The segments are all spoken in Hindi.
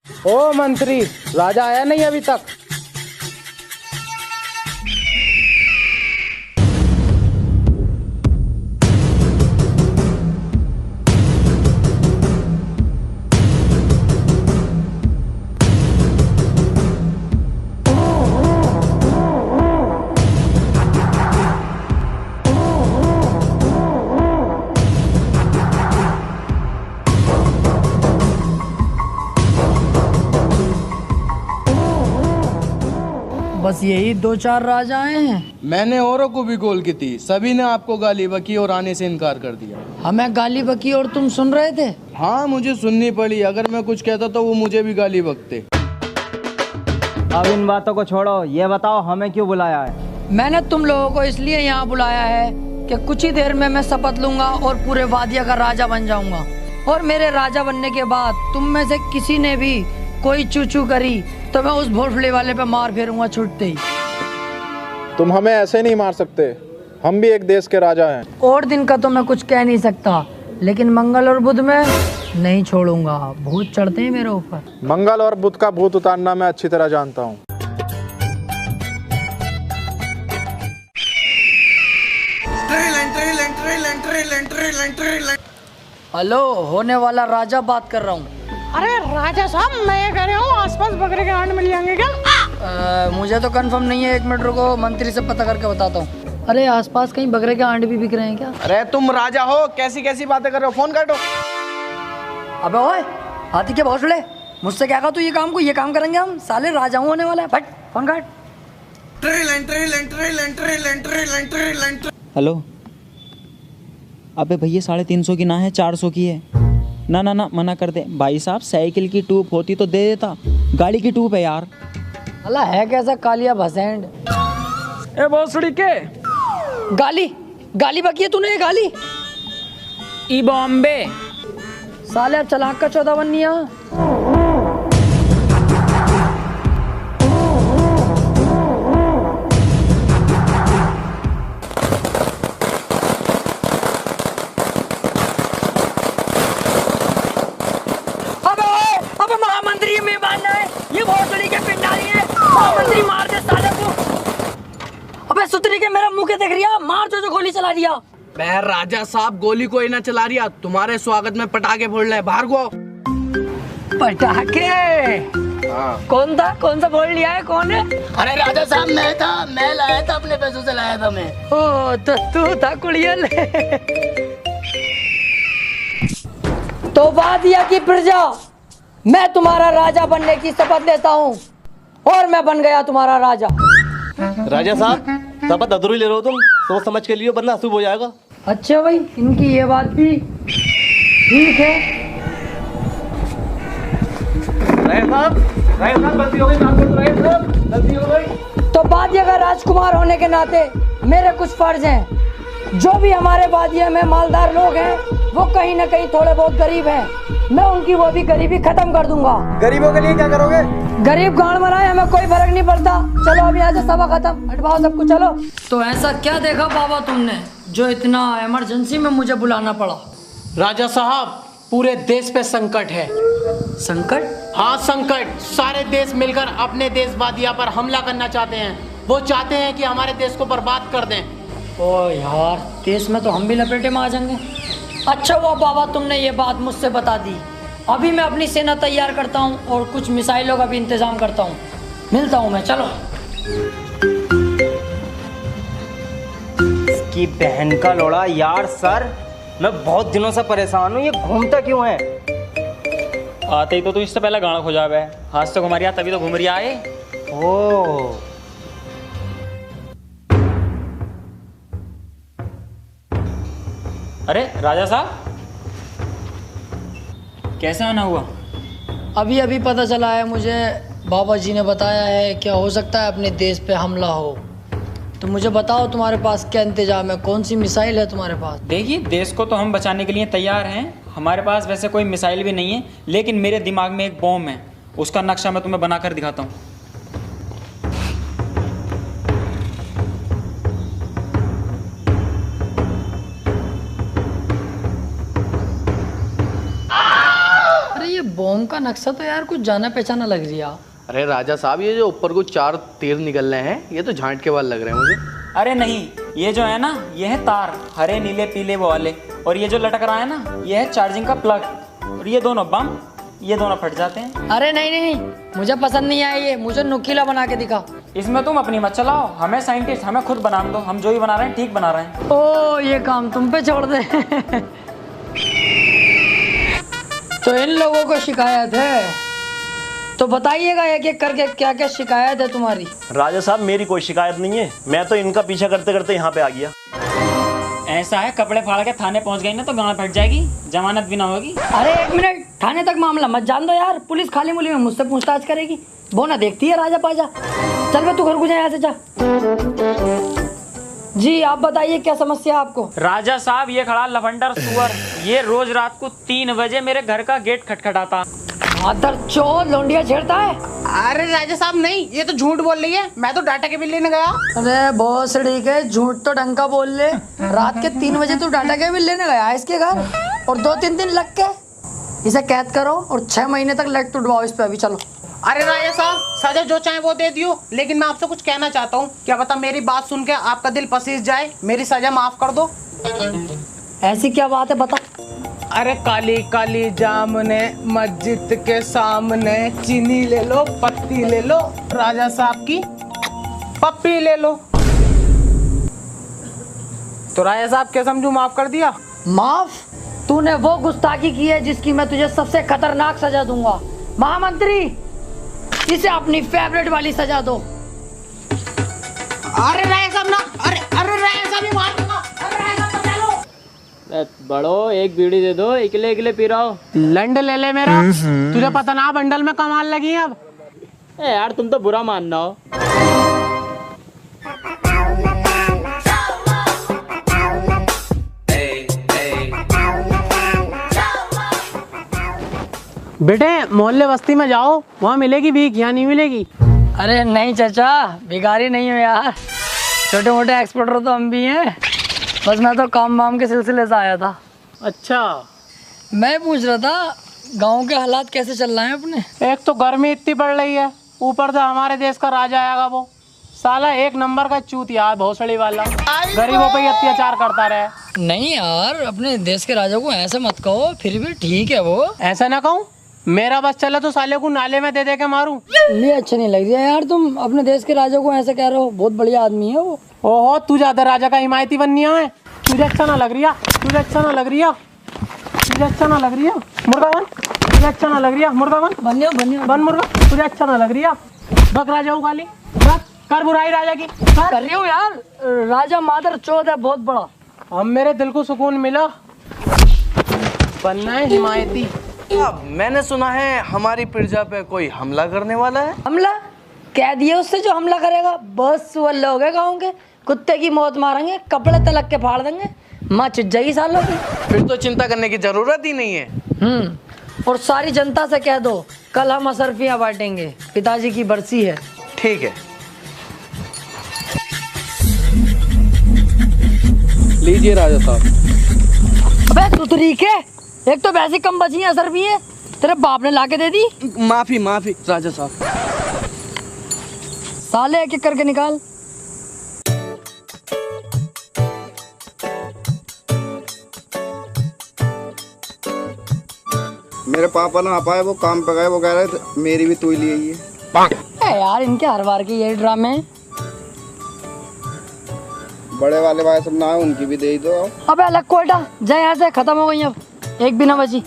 ओ मंत्री, राजा आया नहीं अभी तक? बस यही 2-4 राजा आए हैं। मैंने औरों को भी कॉल की थी, सभी ने आपको गाली बकी और आने से इनकार कर दिया। हमें गाली बकी और तुम सुन रहे थे? हाँ, मुझे सुननी पड़ी। अगर मैं कुछ कहता तो वो मुझे भी गाली बकते। अब इन बातों को छोड़ो, ये बताओ हमें क्यों बुलाया है? मैंने तुम लोगों को इसलिए यहाँ बुलाया है कि कुछ ही देर में मैं शपथ लूंगा और पूरे वादिया का राजा बन जाऊंगा। और मेरे राजा बनने के बाद तुम में से किसी ने भी कोई चू चू करी तो मैं उस भोसले वाले पे मार फेरूंगा छुटते ही। तुम हमें ऐसे नहीं मार सकते, हम भी एक देश के राजा हैं। और दिन का तो मैं कुछ कह नहीं सकता, लेकिन मंगल और बुध में नहीं छोड़ूंगा। भूत चढ़ते हैं मेरे ऊपर। मंगल और बुध का भूत उतारना मैं अच्छी तरह जानता हूँ। हेलो, होने वाला राजा बात कर रहा हूँ। अरे राजा साहब, मैं ये कह रहा हूँ आसपास बकरे के आंड मिल जाएंगे क्या? मुझे तो कंफर्म नहीं है, 1 मिनट रुको, मंत्री से पता करके बताता हूँ। अरे आसपास कहीं बकरे के आंड भी बिक रहे हैं क्या? अरे तुम राजा हो, कैसी कैसी बातें कर रहे हो? फोन काटो। अबे ओए, हाथी के भौसले, मुझसे क्या कहा तू? ये काम करेंगे हम, साले राजा होने वाला है। फट फोन काट। हेलो, अबे भैया 350 की ना है, 400 की है। ना मना कर दे भाई साहब, साइकिल की ट्यूब होती तो दे देता, गाड़ी की ट्यूब है यार। अल्लाह है कैसा कालिया भसेंड। ए भोसड़ी के गाली बकी है तूने, ये गाली। ई बॉम्बे। साले अब चलाक का 14 बन्निया। अबे महामंत्री में मानना है, ये भोसड़ी के पिंडारी है। महामंत्री मार दे साले को। अबे सुतरी के मेरा मुंह के देख रिया, मार जो गोली चला दिया। मैं राजा साहब गोली कोई ना चला रिया, तुम्हारे स्वागत में पटाखे फोड़ रहे, बाहर को। पटाखे? कौन सा बोल लिया है? कौन है? अरे राजा साहब, मैं लाया था, अपने पैसों से लाया था मैं। ओ तो तू था कुड़ियल। तो वादिया की प्रजा, मैं तुम्हारा राजा बनने की शपथ लेता हूँ और मैं बन गया तुम्हारा राजा। राजा साहब, शपथ अधूरी ले रहे हो तुम, सोच समझ के लिए, वरना अशुभ हो जाएगा। अच्छा भाई, इनकी ये बात भी ठीक है। गलती हो गई। तो वादिया का राजकुमार होने के नाते मेरे कुछ फर्ज हैं। जो भी हमारे वादिया में मालदार लोग हैं, वो कहीं ना कहीं थोड़े बहुत गरीब हैं, मैं उनकी वो भी गरीबी खत्म कर दूंगा। गरीबों के लिए क्या करोगे? गरीब गांड मराए, हमें कोई फर्क नहीं पड़ता। चलो अभी आज सभा खत्म, हटवाओ सबको, चलो। तो ऐसा क्या देखा बाबा तुमने जो इतना इमरजेंसी में मुझे बुलाना पड़ा? राजा साहब, पूरे देश पे संकट है। संकट? हाँ संकट। सारे देश मिलकर अपने देश वादिया पर हमला करना चाहते हैं। वो चाहते हैं कि हमारे देश को बर्बाद कर दें। ओ यार, देश में तो हम भी लपेटे में आ जाएंगे। अच्छा हुआ बाबा तुमने ये बात मुझसे बता दी। अभी मैं अपनी सेना तैयार करता हूँ और कुछ मिसाइलों का भी इंतजाम करता हूँ। मिलता हूँ मैं, चलो। इसकी बहन का लोड़ा यार। सर, मैं बहुत दिनों से परेशान हूँ, ये घूमता क्यों है? आते ही तो तू इससे पहले गाना खो जावे, हाथ से घुमा रिया तभी तो घूम रिया है। ओ अरे राजा साहब, कैसे आना हुआ? अभी अभी पता चला है मुझे, बाबा जी ने बताया है क्या हो सकता है अपने देश पे हमला हो। तो मुझे बताओ तुम्हारे पास क्या इंतजाम है, कौन सी मिसाइल है तुम्हारे पास? देखिए, देश को तो हम बचाने के लिए तैयार हैं। हमारे पास वैसे कोई मिसाइल भी नहीं है, लेकिन मेरे दिमाग में एक बॉम्ब है, उसका नक्शा मैं तुम्हें बनाकर दिखाता हूँ। अरे ये बॉम्ब का नक्शा तो यार कुछ जाना पहचाना लग रही है। अरे राजा साहब, ये जो ऊपर को 4 तीर निकल रहे हैं, ये तो झांट के बाल लग रहे हैं मुझे। अरे नहीं, ये जो है ना, ये है तार, हरे नीले पीले वो वाले। और ये जो लटक रहा है ना, ये है चार्जिंग का प्लग। और ये दोनों बम, ये दोनों फट जाते हैं। अरे नहीं नहीं, मुझे पसंद नहीं आया ये, मुझे नुकीला बना के दिखा। इसमें तुम अपनी मत चलाओ, हमें साइंटिस्ट, हमें खुद बनाने दो। हम जो ही बना रहे हैं ठीक बना रहे हैं। ओ, ये काम तुम पे छोड़ दे। तो इन लोगों को शिकायत है, तो बताइएगा एक एक करके क्या क्या शिकायत है तुम्हारी। राजा साहब, मेरी कोई शिकायत नहीं है, मैं तो इनका पीछा करते करते यहाँ पे आ गया। ऐसा है, कपड़े फाड़ के थाने पहुंच गई ना तो गांड फट जाएगी, जमानत भी ना होगी। अरे 1 मिनट, थाने तक मामला मत जान दो यार, पुलिस खाली मुली में मुझसे पूछताछ करेगी। वो ना देखती है राजा पाजा। चल बे, तू घर को जा, यहाँ से जा। जी आप बताइए क्या समस्या आपको। राजा साहब, ये खड़ा लफंडर सुअर, ये रोज रात को 3 बजे मेरे घर का गेट खटखटाता। मादर चोर, लौंडिया छेड़ता है। अरे राजा साहब नहीं, ये तो झूठ बोल रही है, मैं तो डाटा केबल लेने गया। अरे बहुत सड़ी के, झूठ तो ढंग का बोल ले। रात के 3 बजे तू डाटा केबल लेने गया इसके घर, और 2-3 दिन लग के इसे कैद करो और 6 महीने तक लेट टुटवाओ इस पे। अभी चलो। अरे राजा साहब, सजा जो चाहे वो दे दियो, लेकिन मैं आपसे कुछ कहना चाहता हूँ। क्या पता मेरी बात सुन के आपका दिल पसीज जाए, मेरी सजा माफ कर दो। ऐसी क्या बात है, बता। अरे काली काली जामने मस्जिद के सामने, चीनी ले लो, पत्ती ले लो, राजा साहब की पप्पी ले लो। तो राजा साहब क्या समझू, माफ कर दिया? माफ? तूने वो गुस्ताखी की है जिसकी मैं तुझे सबसे खतरनाक सजा दूंगा। महामंत्री, इसे अपनी फेवरेट वाली सजा दो। अरे राजा साहब ना, अरे अरे राजा साहब, ये मार दूंगा। अरे राजा साहब बचा लो। बड़ो, एक बीड़ी दे दो, इकले इकले पी रहा हो। लंड ले ले मेरा, तुझे पता ना बंडल में कमाल लगी है अब। यार तुम तो बुरा मानना हो। बेटे मोहल्ले बस्ती में जाओ, वहाँ मिलेगी भीख, यहाँ नहीं मिलेगी। अरे नहीं चाचा, भिखारी नहीं हो यार, छोटे मोटे एक्सपोर्टर तो हम भी हैं। बस मैं तो काम वाम के सिलसिले से आया था। अच्छा, मैं पूछ रहा था गांव के हालात कैसे चल रहे हैं अपने। एक तो गर्मी इतनी पड़ रही है, ऊपर से हमारे देश का राजा आएगा, वो साला 1 नंबर का चूतिया, भोसड़ी वाला, गरीबों पे अत्याचार करता रहे। नहीं यार, अपने देश के राजा को ऐसे मत कहो, फिर भी ठीक है वो। ऐसा ना कहूँ, मेरा बस चले तो साले को नाले में दे दे के मारूं। ये अच्छा नहीं लग रहा यार, तुम अपने देश के राजा को ऐसे कह रहे हो, बहुत बढ़िया आदमी है वो। ओहो, तू ज्यादा राजा का हिमायती बननी है। तुझे अच्छा ना लग रही है, तुझे अच्छा ना लग रही है, तुझे अच्छा ना लग रही है, मुर्गा बन। तुझे अच्छा ना लग रही है, मुर्गा बन। बन मुर्गा, तुझे अच्छा ना लग रही है, बक राजा हूँ खाली, बक कर बुराई राजा की कर रही हूँ यार। राजा मादर चौथ है बहुत बड़ा। अब मेरे दिल को सुकून मिला, बनना है हिमायती। मैंने सुना है हमारी प्रजा पे कोई हमला करने वाला है। हमला? कह दिए उससे जो हमला करेगा, बस वो लोग हैं गाँव के, कुत्ते की मौत मारेंगे, कपड़े तलक के फाड़ देंगे, माँ चिज्जाई सालों की। फिर तो चिंता करने की जरूरत ही नहीं है। और सारी जनता से कह दो कल हम असरफियाँ बांटेंगे, पिताजी की बरसी है। ठीक है, लीजिए राजा साहब। अबे तू तरीके, एक तो वैसे कम बची है असरफियाँ, तेरे बाप ने लाके दे दी। माफी माफी राजा साहब। साले एक एक करके निकाल। मेरे पापा ना आ पाए, वो काम पे गए, वो कह रहे थे मेरी भी तू ही लिए ये। यार इनके हर बार के यही ड्रामे हैं। बड़े वाले भाई सब ना है, उनकी भी दे ही दो। अबे अलग कोयटा जा, यहाँ से खत्म हो गई, अब एक भी ना बची।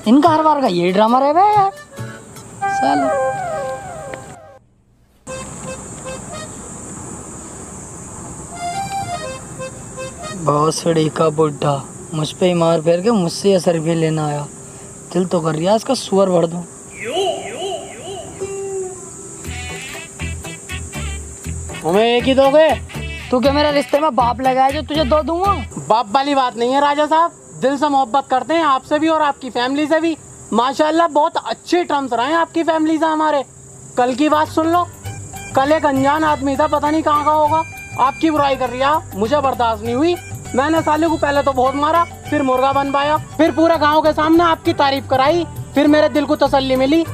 इनका हर बार का यही ड्रामा रहे बे यार साले। भोसड़ी का बुढ़ा मुझ पे ही मार फेर के मुझसे असर भी लेना आया, दिल तो कर रिया इसका सुअर भर दूं। हमें एक ही दोगे? तू क्या मेरे रिश्ते में बाप लगाया जो तुझे 2 दूंगा? बाप वाली बात नहीं है राजा साहब, दिल से मोहब्बत करते हैं आपसे भी और आपकी फैमिली से भी। माशाल्लाह बहुत अच्छे टर्म्स रहे हैं आपकी फैमिली से हमारे। कल की बात सुन लो, कल एक अनजान आदमी था, पता नहीं कहाँ का होगा, आपकी बुराई कर रहा, मुझे बर्दाश्त नहीं हुई। मैंने साले को पहले तो बहुत मारा, फिर मुर्गा बन पाया, फिर पूरे गांव के सामने आपकी तारीफ कराई फिर मेरे दिल को तसल्ली मिली।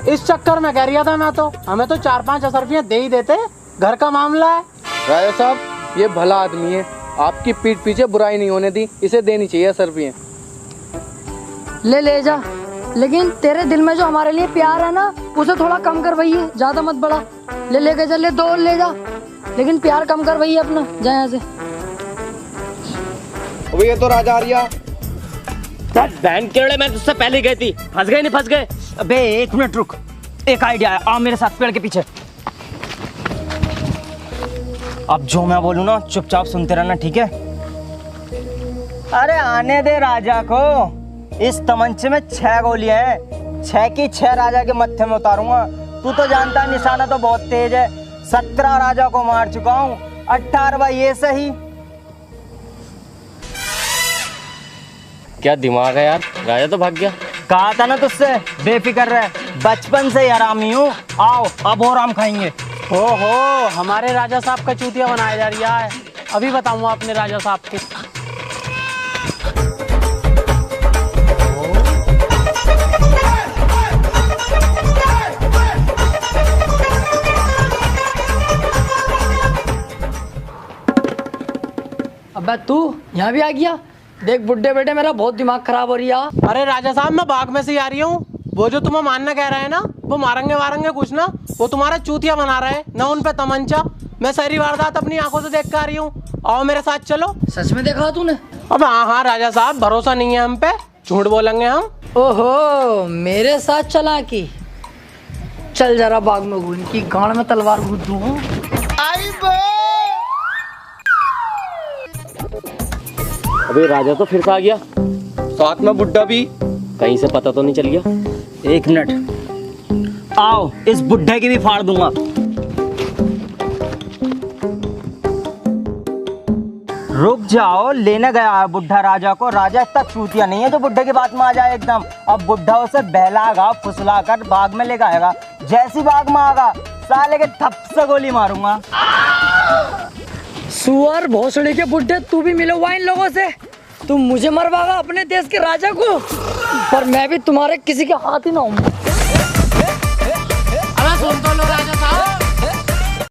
इस चक्कर में कह रहा था मैं तो, हमें तो 4-5 असरफियाँ दे ही देते, घर का मामला है। राजा साहब ये भला आदमी है, आपकी पीठ पीछे बुराई नहीं होने दी, इसे देनी चाहिए असरफियाँ। ले जा, लेकिन तेरे दिल में जो हमारे लिए प्यार है ना, उसे थोड़ा कम कर भैया, ज्यादा मत बढ़ा। लेके चल, ले 2 और ले जा, लेकिन प्यार कम कर भैया अपना, जा यहाँ से। अबे ये तो राजा आ रिया। बहन केवड़े, मैं तुझसे पहले गई थी, फंस गए नहीं फंस गए। अबे 1 मिनट रुक, एक आइडिया है, आओ मेरे साथ पेड़ के पीछे। अब जो मैं बोलूँ ना चुपचाप सुनते रहना, ठीक है? अरे आने दे राजा को, इस तमंचे में 6 गोलियां हैं, 6 की 6 राजा के मत्थे में उतारूंगा। तू तो जानता है निशाना तो बहुत तेज है, 17 राजा को मार चुका हूँ, 18वां ये सही। क्या दिमाग है यार, राजा तो भाग गया। कहा था ना तुझसे बेफिक्र रह, बचपन से आरामी हूँ। आओ अब और आम खाएंगे। ओहो, हमारे राजा साहब का चूतिया बनाया जा रहा है। अभी बताऊंगा अपने राजा साहब के। अबे तू यहाँ भी आ गया? देख बुड्ढे बेटे, मेरा बहुत दिमाग खराब हो रही है। अरे राजा साहब, मैं बाग में से ही आ रही हूँ। वो जो तुम्हें मानना कह रहे हैं ना, वो मारेंगे वारेंगे कुछ ना, वो तुम्हारा चूतिया बना रहे हैं ना, उन पे तमंचा। मैं सारी वारदात अपनी आंखों से देख कर आ रही हूँ, आओ मेरे साथ चलो। सच में देखा तूने? अब हाँ राजा साहब, भरोसा नहीं है हम पे, झूठ बोलेंगे हम। ओहो, मेरे साथ चला की? चल जरा बाग में घूम की गाड़ में तलवार घूम दूँ। अबे राजा तो फिर से आ गया, साथ में बुड्ढा भी, कहीं से पता तो नहीं चल गया। 1 मिनट, आओ इस बुड्ढे की भी फाड़ दूंगा। रुक जाओ, लेने गया है बुड्ढा राजा को। राजा इतना चूतिया नहीं है जो बुड्ढे की बात में आ जाए एकदम। अब बुड्ढा उसे बहलागा फुसला कर बाग में लेकर आएगा। जैसी बाग में आएगा साले के थप से गोली मारूंगा। सुअर भोसड़ी के बुड्ढे, तू भी मिला हुआ इन लोगों से? तुम मुझे मरवागा अपने देश के राजा को, पर मैं भी तुम्हारे किसी के हाथ ही ना हूँ। सुन तो लो